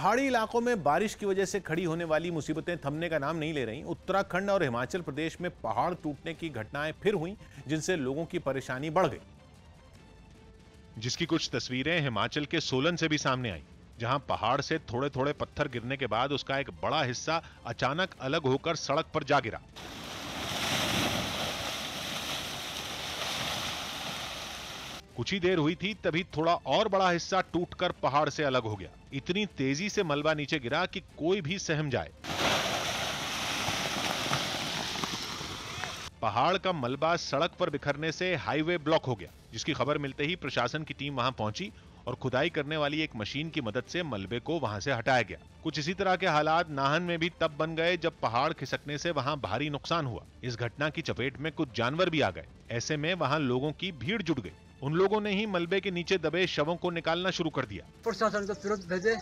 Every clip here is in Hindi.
पहाड़ी इलाकों में बारिश की वजह से खड़ी होने वाली मुसीबतें थमने का नाम नहीं ले रही। उत्तराखंड और हिमाचल प्रदेश में पहाड़ टूटने की घटनाएं फिर हुई, जिनसे लोगों की परेशानी बढ़ गई। जिसकी कुछ तस्वीरें हिमाचल के सोलन से भी सामने आई, जहां पहाड़ से थोड़े थोड़े पत्थर गिरने के बाद उसका एक बड़ा हिस्सा अचानक अलग होकर सड़क पर जा गिरा। कुछ ही देर हुई थी, तभी थोड़ा और बड़ा हिस्सा टूटकर पहाड़ से अलग हो गया। इतनी तेजी से मलबा नीचे गिरा कि कोई भी सहम जाए। पहाड़ का मलबा सड़क पर बिखरने से हाईवे ब्लॉक हो गया, जिसकी खबर मिलते ही प्रशासन की टीम वहां पहुंची और खुदाई करने वाली एक मशीन की मदद से मलबे को वहां से हटाया गया। कुछ इसी तरह के हालात नाहन में भी तब बन गए जब पहाड़ खिसकने से वहां भारी नुकसान हुआ। इस घटना की चपेट में कुछ जानवर भी आ गए। ऐसे में वहां लोगों की भीड़ जुट गई। उन लोगों ने ही मलबे के नीचे दबे शवों को निकालना शुरू कर दिया। प्रशासन को तुरंत भेजे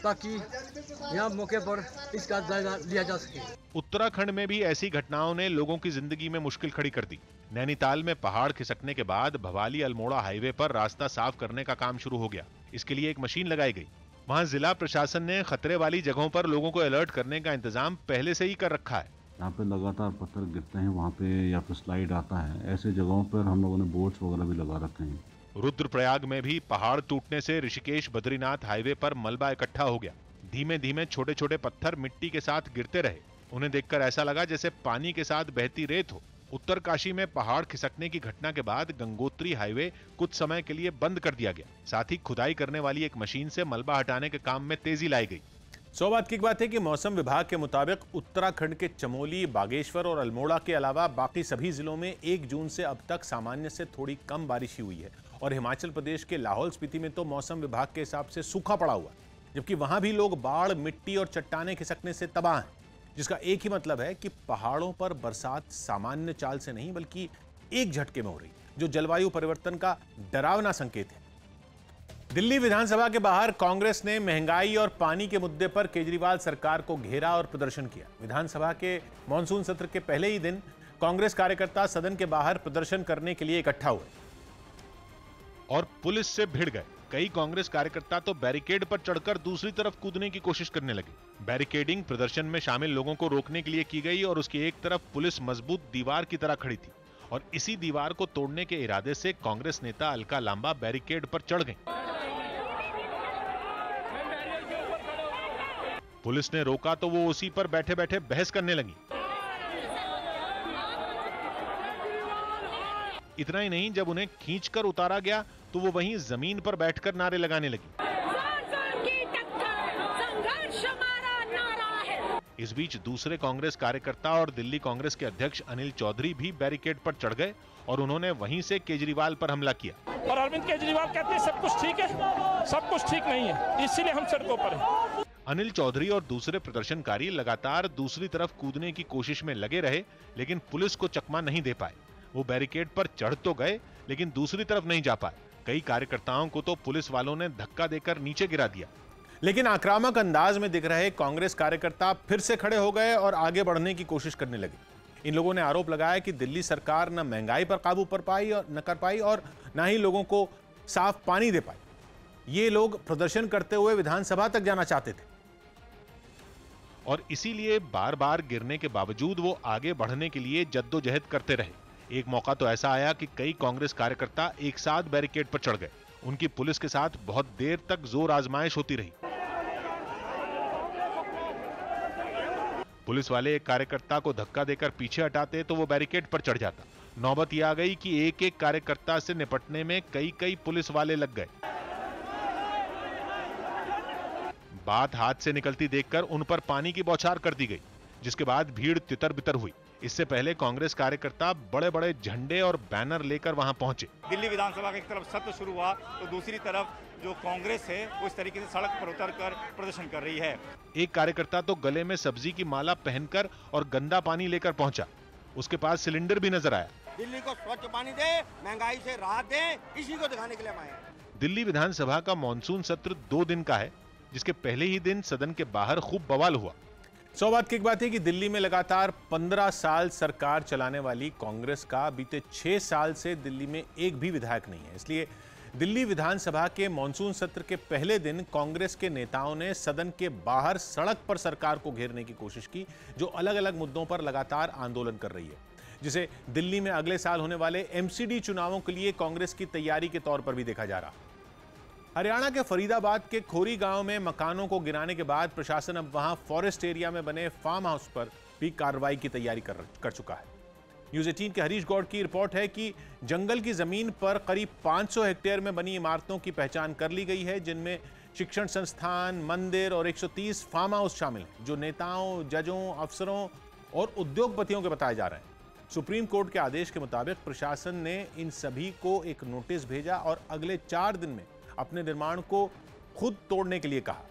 ताकि यहाँ मौके पर इसका जायजा लिया जा सके। उत्तराखंड में भी ऐसी घटनाओं ने लोगों की जिंदगी में मुश्किल खड़ी कर दी। नैनीताल में पहाड़ खिसकने के बाद भवाली अल्मोड़ा हाईवे पर रास्ता साफ करने का काम शुरू हो गया। इसके लिए एक मशीन लगाई गई। वहां जिला प्रशासन ने खतरे वाली जगहों पर लोगों को अलर्ट करने का इंतजाम पहले से ही कर रखा है। यहाँ पे लगातार पत्थर गिरते हैं, वहाँ पे या फिर स्लाइड आता है, ऐसे जगहों पर हम लोगों ने बोर्ड्स वगैरह भी लगा रखे हैं। रुद्रप्रयाग में भी पहाड़ टूटने से ऋषिकेश बद्रीनाथ हाईवे पर मलबा इकट्ठा हो गया। धीमे धीमे छोटे छोटे पत्थर मिट्टी के साथ गिरते रहे। उन्हें देखकर ऐसा लगा जैसे पानी के साथ बहती रेत हो। उत्तरकाशी में पहाड़ खिसकने की घटना के बाद गंगोत्री हाईवे कुछ समय के लिए बंद कर दिया गया। साथ ही खुदाई करने वाली एक मशीन से मलबा हटाने के काम में तेजी लाई गई। सौभाग्य की बात है कि मौसम विभाग के मुताबिक उत्तराखंड के चमोली, बागेश्वर और अल्मोड़ा के अलावा बाकी सभी जिलों में 1 जून से अब तक सामान्य से थोड़ी कम बारिश ही हुई है। और हिमाचल प्रदेश के लाहौल स्पीति में तो मौसम विभाग के हिसाब से सूखा पड़ा हुआ, जबकि वहां भी लोग बाढ़, मिट्टी और चट्टाने खिसकने से तबाह हैं। जिसका एक ही मतलब है कि पहाड़ों पर बरसात सामान्य चाल से नहीं बल्कि एक झटके में हो रही, जो जलवायु परिवर्तन का डरावना संकेत है। दिल्ली विधानसभा के बाहर कांग्रेस ने महंगाई और पानी के मुद्दे पर केजरीवाल सरकार को घेरा और प्रदर्शन किया। विधानसभा के मॉनसून सत्र के पहले ही दिन कांग्रेस कार्यकर्ता सदन के बाहर प्रदर्शन करने के लिए इकट्ठा हुए और पुलिस से भिड़ गए। कई कांग्रेस कार्यकर्ता तो बैरिकेड पर चढ़कर दूसरी तरफ कूदने की कोशिश करने लगे। बैरिकेडिंग प्रदर्शन में शामिल लोगों को रोकने के लिए की गई और उसकी एक तरफ पुलिस मजबूत दीवार की तरह खड़ी थी और इसी दीवार को तोड़ने के इरादे से कांग्रेस नेता अलका लांबा बैरिकेड पर चढ़ गई। पुलिस ने रोका तो वो उसी पर बैठे बैठे बहस करने लगी। इतना ही नहीं, जब उन्हें खींचकर उतारा गया तो वो वहीं जमीन पर बैठकर नारे लगाने लगी। इस बीच दूसरे कांग्रेस कार्यकर्ता और दिल्ली कांग्रेस के अध्यक्ष अनिल चौधरी भी बैरिकेड पर चढ़ गए और उन्होंने वहीं से केजरीवाल पर हमला किया। और अरविंद केजरीवाल कहते हैं सब कुछ ठीक है, सब कुछ ठीक नहीं है, इसीलिए हम सड़कों पर हैं। अनिल चौधरी और दूसरे प्रदर्शनकारी लगातार दूसरी तरफ कूदने की कोशिश में लगे रहे, लेकिन पुलिस को चकमा नहीं दे पाए। वो बैरिकेड पर चढ़ तो गए लेकिन दूसरी तरफ नहीं जा पाए। कई कार्यकर्ताओं को तो पुलिस वालों ने धक्का देकर नीचे गिरा दिया। लेकिन आक्रामक अंदाज में दिख रहे कांग्रेस कार्यकर्ता फिर से खड़े हो गए और आगे बढ़ने की कोशिश करने लगे। इन लोगों ने आरोप लगाया कि दिल्ली सरकार न महंगाई पर काबू कर पाई और न ही लोगों को साफ पानी दे पाई। ये लोग प्रदर्शन करते हुए विधानसभा तक जाना चाहते थे और इसीलिए बार बार गिरने के बावजूद वो आगे बढ़ने के लिए जद्दोजहद करते रहे। एक मौका तो ऐसा आया कि कई कांग्रेस कार्यकर्ता एक साथ बैरिकेड पर चढ़ गए। उनकी पुलिस के साथ बहुत देर तक जोर आजमाइश होती रही। पुलिस वाले एक कार्यकर्ता को धक्का देकर पीछे हटाते तो वो बैरिकेड पर चढ़ जाता। नौबत यह आ गई कि एक एक कार्यकर्ता से निपटने में कई पुलिस वाले लग गए। बात हाथ से निकलती देखकर उन पर पानी की बौछार कर दी गई, जिसके बाद भीड़ तितर बितर हुई। इससे पहले कांग्रेस कार्यकर्ता बड़े बड़े झंडे और बैनर लेकर वहां पहुंचे। दिल्ली विधानसभा की एक तरफ सत्र शुरू हुआ तो दूसरी तरफ जो कांग्रेस है उस तरीके से सड़क पर उतरकर प्रदर्शन कर रही है। एक कार्यकर्ता तो गले में सब्जी की माला पहनकर और गंदा पानी लेकर पहुंचा। उसके पास सिलेंडर भी नजर आया। दिल्ली को स्वच्छ पानी दे, महंगाई से राहत दे, इसी को दिखाने के लिए हम आए हैं। दिल्ली विधानसभा का मॉनसून सत्र 2 दिन का है, जिसके पहले ही दिन सदन के बाहर खूब बवाल हुआ। सौभाग्य की एक बात है कि दिल्ली में लगातार 15 साल सरकार चलाने वाली कांग्रेस का बीते 6 साल से दिल्ली में एक भी विधायक नहीं है। इसलिए दिल्ली विधानसभा के मॉनसून सत्र के पहले दिन कांग्रेस के नेताओं ने सदन के बाहर सड़क पर सरकार को घेरने की कोशिश की, जो अलग अलग मुद्दों पर लगातार आंदोलन कर रही है, जिसे दिल्ली में अगले साल होने वाले एमसीडी चुनावों के लिए कांग्रेस की तैयारी के तौर पर भी देखा जा रहा। हरियाणा के फरीदाबाद के खोरी गांव में मकानों को गिराने के बाद प्रशासन अब वहां फॉरेस्ट एरिया में बने फार्म हाउस पर भी कार्रवाई की तैयारी कर चुका है। न्यूज़ 18 के हरीश गौड़ की रिपोर्ट है कि जंगल की जमीन पर करीब 500 हेक्टेयर में बनी इमारतों की पहचान कर ली गई है, जिनमें शिक्षण संस्थान, मंदिर और 130 फार्म हाउस शामिल हैं, जो नेताओं, जजों, अफसरों और उद्योगपतियों के बताए जा रहे हैं। सुप्रीम कोर्ट के आदेश के मुताबिक प्रशासन ने इन सभी को एक नोटिस भेजा और अगले 4 दिन में अपने निर्माण को खुद तोड़ने के लिए कहा।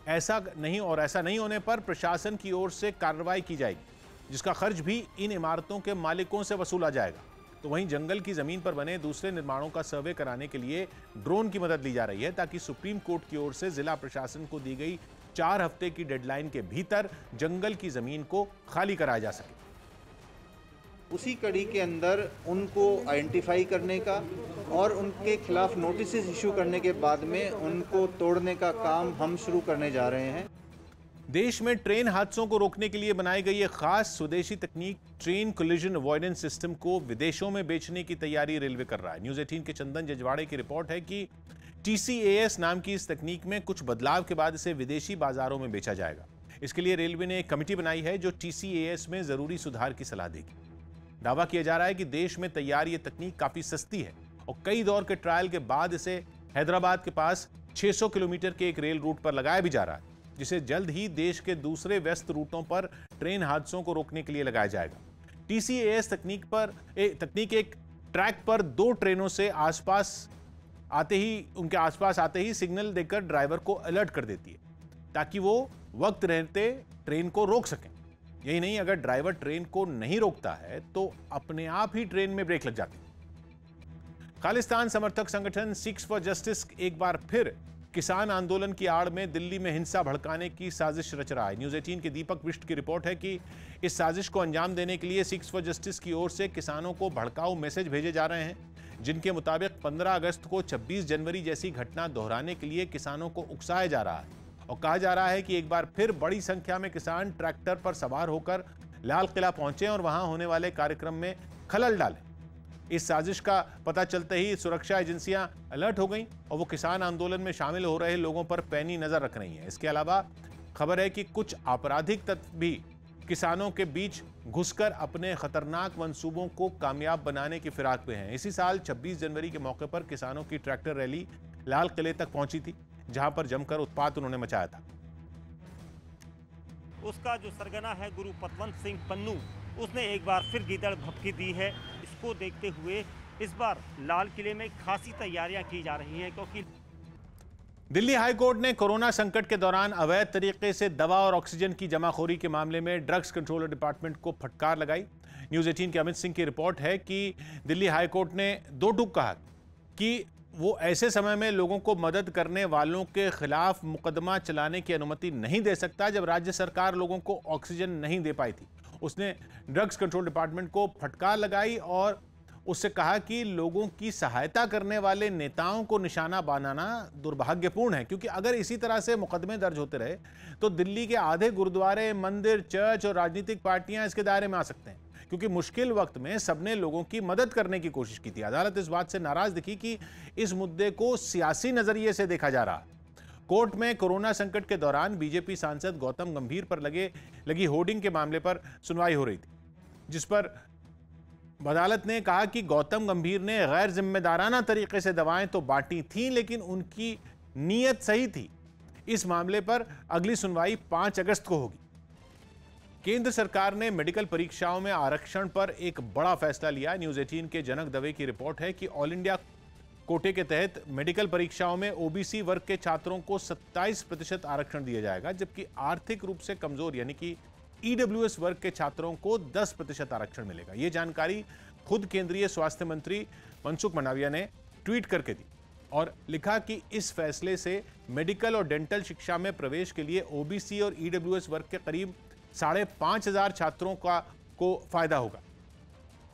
ऐसा नहीं होने पर प्रशासन की ओर से कार्रवाई की जाएगी, जिसका खर्च भी इन इमारतों के मालिकों से वसूला जाएगा। तो वहीं जंगल की जमीन पर बने दूसरे निर्माणों का सर्वे कराने के लिए ड्रोन की मदद ली जा रही है, ताकि सुप्रीम कोर्ट की ओर से जिला प्रशासन को दी गई 4 हफ्ते की डेडलाइन के भीतर जंगल की जमीन को खाली कराया जा सके। उसी कड़ी के अंदर उनको आइडेंटिफाई करने का और उनके खिलाफ नोटिस इशू करने के बाद में उनको तोड़ने का काम हम शुरू करने जा रहे हैं। देश में ट्रेन हादसों को रोकने के लिए बनाई गई एक खास स्वदेशी तकनीक ट्रेन कोलिजन अवॉइडेंस सिस्टम को विदेशों में बेचने की तैयारी रेलवे कर रहा है। न्यूज़ 18 के चंदन जजवाड़े की रिपोर्ट है कि TCAS नाम की इस तकनीक में कुछ बदलाव के बाद इसे विदेशी बाजारों में बेचा जाएगा। इसके लिए रेलवे ने एक कमेटी बनाई है जो TCAS में जरूरी सुधार की सलाह देगी। दावा किया जा रहा है कि देश में तैयार ये तकनीक काफी सस्ती है और कई दौर के ट्रायल के बाद इसे हैदराबाद के पास 600 किलोमीटर के एक रेल रूट पर लगाया भी जा रहा है, जिसे जल्द ही देश के दूसरे व्यस्त रूटों पर ट्रेन हादसों को रोकने के लिए लगाया जाएगा। TCAS तकनीक एक ट्रैक पर 2 ट्रेनों से उनके आसपास आते ही सिग्नल देकर ड्राइवर को अलर्ट कर देती है, ताकि वो वक्त रहते ट्रेन को रोक सकें। यही नहीं, अगर ड्राइवर ट्रेन को नहीं रोकता है तो अपने आप ही ट्रेन में ब्रेक लग जाती है। खालिस्तान समर्थक संगठन सिक्स फॉर जस्टिस एक बार फिर किसान आंदोलन की आड़ में दिल्ली में हिंसा भड़काने की साजिश रच रहा है। न्यूज़ 18 के दीपक बिष्ट की रिपोर्ट है कि इस साजिश को अंजाम देने के लिए सिक्स फॉर जस्टिस की ओर से किसानों को भड़काऊ मैसेज भेजे जा रहे हैं, जिनके मुताबिक 15 अगस्त को 26 जनवरी जैसी घटना दोहराने के लिए किसानों को उकसाया जा रहा है और कहा जा रहा है कि एक बार फिर बड़ी संख्या में किसान ट्रैक्टर पर सवार होकर लाल किला पहुंचे और वहां होने वाले कार्यक्रम में खलल डालें। इस साजिश का पता चलते ही सुरक्षा एजेंसियां अलर्ट हो गईं और वो किसान आंदोलन में शामिल हो रहे लोगों पर पैनी नजर रख रही हैं। इसके अलावा खबर है कि कुछ आपराधिक तत्व भी किसानों के बीच घुसकर अपने खतरनाक मंसूबों को कामयाब बनाने की फिराक में हैं। इसी साल 26 जनवरी के मौके पर किसानों की ट्रैक्टर रैली लाल किले तक पहुंची थी, जहां पर जमकर उत्पात उन्होंने मचाया था। उसका जो सरगना है गुरु पतवंत सिंह पन्नू, उसने एक बार फिर गीदड़ भभकी दी है। इसको देखते हुए इस बार लाल किले में खासी तैयारियां की जा रही हैं, क्योंकि दिल्ली हाई कोर्ट ने कोरोना संकट के दौरान अवैध तरीके से दवा और ऑक्सीजन की जमाखोरी के मामले में ड्रग्स कंट्रोलर डिपार्टमेंट को फटकार लगाई। न्यूज़ 18 के अमित सिंह की रिपोर्ट है कि दिल्ली हाई कोर्ट ने 2 टूक कहा कि वो ऐसे समय में लोगों को मदद करने वालों के खिलाफ मुकदमा चलाने की अनुमति नहीं दे सकता जब राज्य सरकार लोगों को ऑक्सीजन नहीं दे पाई थी। उसने ड्रग्स कंट्रोल डिपार्टमेंट को फटकार लगाई और उससे कहा कि लोगों की सहायता करने वाले नेताओं को निशाना बनाना दुर्भाग्यपूर्ण है, क्योंकि अगर इसी तरह से मुकदमे दर्ज होते रहे तो दिल्ली के आधे गुरुद्वारे, मंदिर, चर्च और राजनीतिक पार्टियां इसके दायरे में आ सकते हैं, क्योंकि मुश्किल वक्त में सबने लोगों की मदद करने की कोशिश की थी। अदालत इस बात से नाराज दिखी कि इस मुद्दे को सियासी नजरिए से देखा जा रहा। कोर्ट में कोरोना संकट के दौरान बीजेपी सांसद गौतम गंभीर पर लगी होर्डिंग के मामले पर सुनवाई हो रही थी, जिस पर अदालत ने कहा कि गौतम गंभीर ने गैर जिम्मेदाराना तरीके से दवाएं तो बांटी थीं, लेकिन उनकी नीयत सही थी। इस मामले पर अगली सुनवाई 5 अगस्त को होगी। केंद्र सरकार ने मेडिकल परीक्षाओं में आरक्षण पर एक बड़ा फैसला लिया। न्यूज़ 18 के जनक दवे की रिपोर्ट है कि ऑल इंडिया कोटे के तहत मेडिकल परीक्षाओं में ओबीसी वर्ग के छात्रों को 27% आरक्षण दिया जाएगा, जबकि आर्थिक रूप से कमजोर यानी कि ईडब्ल्यूएस वर्ग के छात्रों को 10% आरक्षण मिलेगा। ये जानकारी खुद केंद्रीय स्वास्थ्य मंत्री मनसुख मंडाविया ने ट्वीट करके दी और लिखा कि इस फैसले से मेडिकल और डेंटल शिक्षा में प्रवेश के लिए ओबीसी और ईडब्ल्यूएस वर्ग के करीब 5,500 छात्रों को फायदा होगा।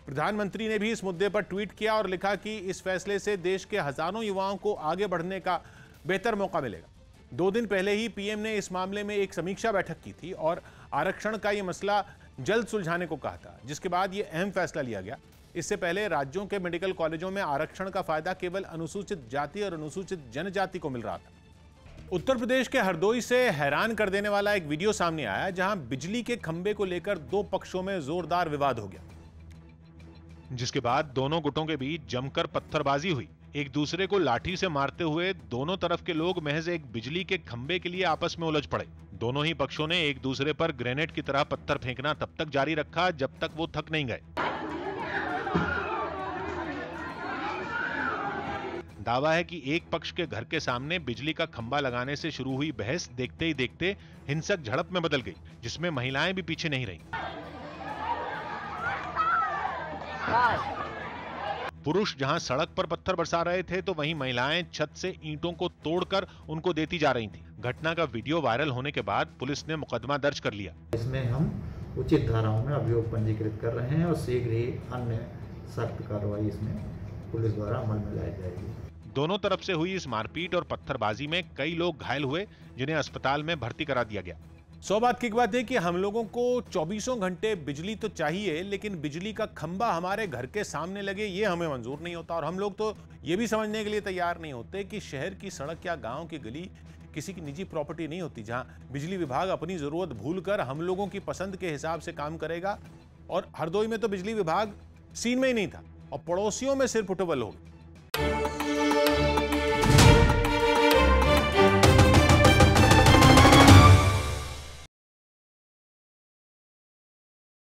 प्रधानमंत्री ने भी इस मुद्दे पर ट्वीट किया और लिखा कि इस फैसले से देश के हजारों युवाओं को आगे बढ़ने का बेहतर मौका मिलेगा। 2 दिन पहले ही पीएम ने इस मामले में एक समीक्षा बैठक की थी और आरक्षण का यह मसला जल्द सुलझाने को कहा था, जिसके बाद यह अहम फैसला लिया गया। इससे पहले राज्यों के मेडिकल कॉलेजों में आरक्षण का फायदा केवल अनुसूचित जाति और अनुसूचित जनजाति को मिल रहा था। उत्तर प्रदेश के हरदोई से हैरान कर देने वाला एक वीडियो सामने आया, जहां बिजली के खंभे को लेकर 2 पक्षों में जोरदार विवाद हो गया, जिसके बाद दोनों गुटों के बीच जमकर पत्थरबाजी हुई। एक दूसरे को लाठी से मारते हुए दोनों तरफ के लोग महज एक बिजली के खंभे के लिए आपस में उलझ पड़े। दोनों ही पक्षों ने एक दूसरे पर ग्रेनेड की तरह पत्थर फेंकना तब तक जारी रखा जब तक वो थक नहीं गए। दावा है कि एक पक्ष के घर के सामने बिजली का खंभा लगाने से शुरू हुई बहस देखते ही देखते हिंसक झड़प में बदल गई, जिसमें महिलाएं भी पीछे नहीं रहीं। पुरुष जहां सड़क पर पत्थर बरसा रहे थे, तो वहीं महिलाएं छत से ईंटों को तोड़कर उनको देती जा रही थीं। घटना का वीडियो वायरल होने के बाद पुलिस ने मुकदमा दर्ज कर लिया। इसमें हम उचित धाराओं में अभियोग पंजीकृत कर रहे हैं और शीघ्र ही अन्य सख्त कार्रवाई इसमें पुलिस द्वारा अमल में लाई जाएगी। दोनों तरफ से हुई इस मारपीट और पत्थरबाजी में कई लोग घायल हुए, जिन्हें अस्पताल में भर्ती करा दिया गया। सौभाग्य की बात है कि हम लोगों को 24 घंटे बिजली तो चाहिए, लेकिन बिजली का खंभा हमारे घर के सामने लगे ये हमें मंजूर नहीं होता। और हम लोग तो ये भी समझने के लिए तैयार नहीं होते कि शहर की सड़क या गांव की गली किसी की निजी प्रॉपर्टी नहीं होती, जहां बिजली विभाग अपनी जरूरत भूलकर हम लोगों की पसंद के हिसाब से काम करेगा। और हरदोई में तो बिजली विभाग सीन में ही नहीं था और पड़ोसियों में सिर्फ उठबल हो गई।